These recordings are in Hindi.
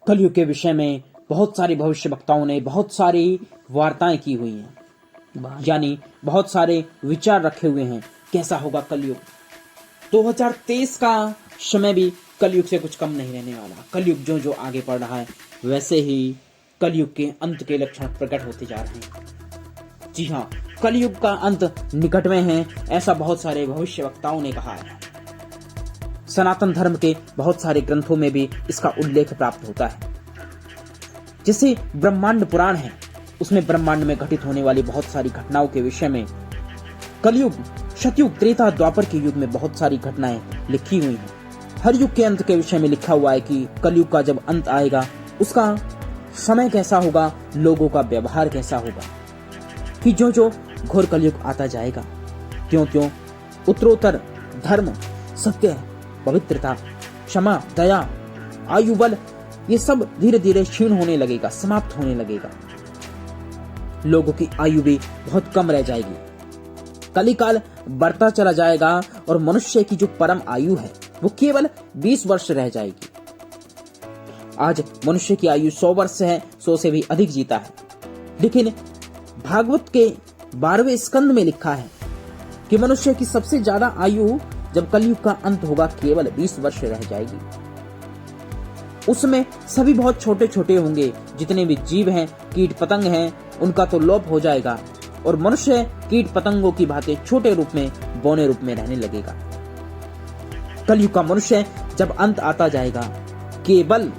कलयुग के विषय में बहुत सारे भविष्यवक्ताओं ने बहुत सारी वार्ताएं की हुई हैं, यानी बहुत सारे विचार रखे हुए हैं कैसा होगा कलयुग। 2023 का समय भी कलयुग से कुछ कम नहीं रहने वाला। कलयुग जो जो आगे बढ़ रहा है वैसे ही कलयुग के अंत के लक्षण प्रकट होते जा रहे हैं। जी हाँ, कलयुग का अंत निकट में है, ऐसा बहुत सारे भविष्यवक्ताओं ने कहा है। सनातन धर्म के बहुत सारे ग्रंथों में भी इसका उल्लेख प्राप्त होता है। जैसे ब्रह्मांड पुराण है, उसमें ब्रह्मांड में घटित होने वाली बहुत सारी घटनाओं के विषय में कलयुग, सतयुग, त्रेता, द्वापर के युग में बहुत सारी घटनाएं लिखी हुई हैं। हर युग के अंत के विषय में लिखा हुआ है कि कलयुग का जब अंत आएगा उसका समय कैसा होगा, लोगों का व्यवहार कैसा होगा, कि जो जो घोर कलयुग आता जाएगा त्यों त्यों उत्तरोत्तर धर्म, सत्य, पवित्रता, क्षमा, दया, आयु बल, ये सब धीरे धीरे क्षीण होने लगेगा, समाप्त होने लगेगा। लोगों की आयु भी बहुत कम रह जाएगी। कलिकाल बढ़ता चला जाएगा और मनुष्य की जो परम आयु है वो केवल 20 वर्ष रह जाएगी। आज मनुष्य की आयु 100 वर्ष है, 100 से भी अधिक जीता है, लेकिन भागवत के 12वें स्कंद में लिखा है कि मनुष्य की सबसे ज्यादा आयु जब कलयुग का अंत होगा केवल 20 वर्ष रह जाएगी। उसमें सभी बहुत छोटे छोटे होंगे, जितने भी जीव हैं, कीट पतंग हैं, उनका तो लोप हो जाएगा और मनुष्य कीट पतंगों की भांति छोटे रूप में, बौने रूप में रहने लगेगा। कलयुग का मनुष्य जब अंत आता जाएगा केवल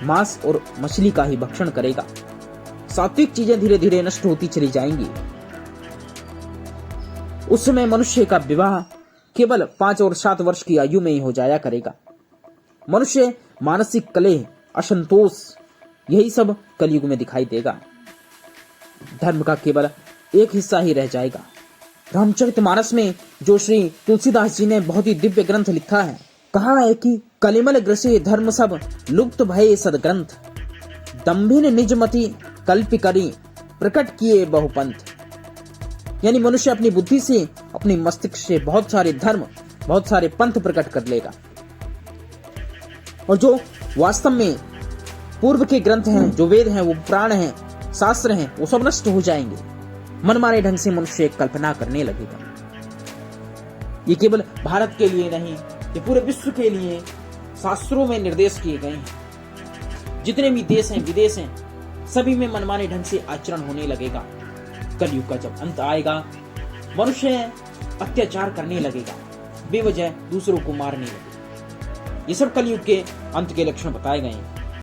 मांस और मछली का ही भक्षण करेगा। सात्विक चीजें धीरे धीरे नष्ट होती चली जाएंगी। उस समय मनुष्य का विवाह केवल 5 और 7 वर्ष की आयु में ही हो जाया करेगा। मनुष्य मानसिक कलह, असंतोष, यही सब कलयुग में दिखाई देगा। धर्म का केवल एक हिस्सा ही रह जाएगा। रामचरितमानस में जो श्री तुलसीदास जी ने बहुत ही दिव्य ग्रंथ लिखा है, कहा है कि कलिमल ग्रसे धर्म सब लुप्त भये सदग्रंथ, दंभिन निजमति कल्प करी प्रकट किए बहुपंथ। यानी मनुष्य अपनी बुद्धि से, अपनी मस्तिष्क से बहुत सारे धर्म, बहुत सारे पंथ प्रकट कर लेगा और जो वास्तव में पूर्व के ग्रंथ हैं, जो वेद हैं, वो प्राण हैं, शास्त्र हैं, वो सब नष्ट हो जाएंगे। मनमाने ढंग से मनुष्य कल्पना करने लगेगा। ये केवल भारत के लिए नहीं, ये पूरे विश्व के लिए शास्त्रों में निर्देश किए गए हैं। जितने भी देश हैं, विदेश हैं, सभी में मनमाने ढंग से आचरण होने लगेगा। कलयुग का जब अंत आएगा मनुष्य अत्याचार करने लगेगा, बेवजह दूसरों को मारने लगेगा। ये सब कलयुग के अंत के लक्षण बताए गए हैं।